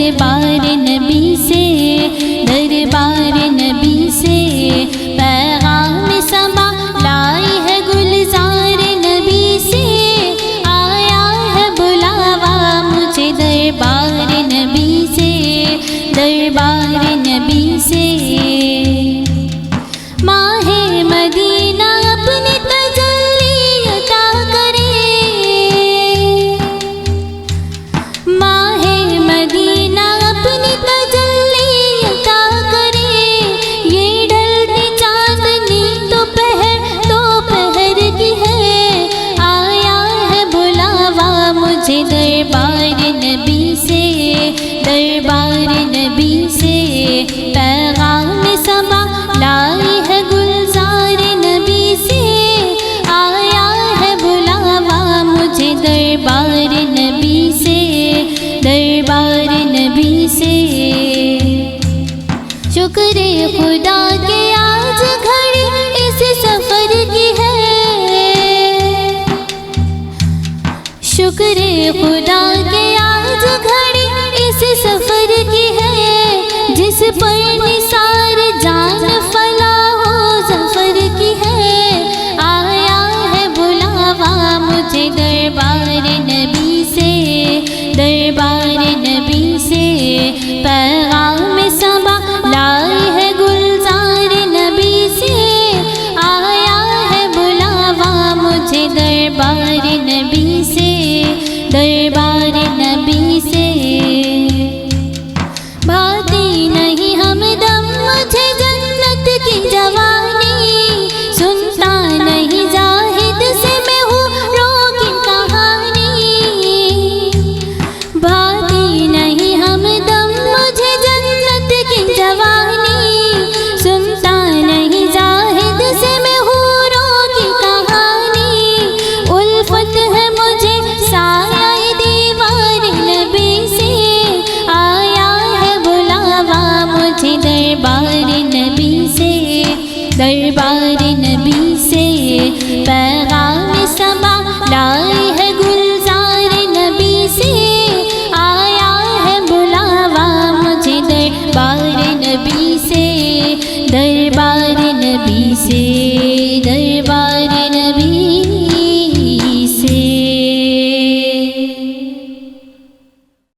دربار نبی سے، دربار نبی سے پیغام سما لائی ہے گلزار نبی سے، آیا ہے بلاوا مجھے دربار نبی سے، دربار نبی سے۔ ماہ مدینہ اپنی تجلی عطا کرے، ماہ مدینہ اپنی تجلی عطا کرے، یہ ڈھلتی چاندنی دوپہر کی ہے، آیا ہے بلاوا مجھے دربار نبی سے، دربار نبی سے پیغام سما لائی ہے گلزار نبی سے، آیا ہے بلاوا مجھے دربار نبی سے، دربار نبی سے۔ شکر خدا کہ آج گھڑی اس سفر کی ہے، شکر خدا کہ آج گھڑی اس سفر کی ہے، جس پر نثار جان فلاح و ظفر کی ہے، آیا ہے بلاوا مجھے دربار نبی سے، دربار نبی سے پیغام سما لائی ہے گلزار نبی سے، آیا ہے بلاوا مجھے دربار نبی سے، دربار نبی سے۔ بھاتی نہیں ہمدم مجھے جنت کی جوانی، سنتا نہیں زاہد سے میں ہوں رو کی کہانی، بھاتی نہیں ہمدم مجھے جنت کی جوانی، سنتا نہیں زاہد سے میں ہوں رو کی کہانی، الفت ہے مجھے سایہ دیوار نبی سے، آیا ہے بلاوا مجھے دربار نبی سے، دربار نبی سے پیغام سما لائی ہے گلزار نبی سے، آیا ہے بلاوا مجھے دربار نبی سے، دربار نبی سے۔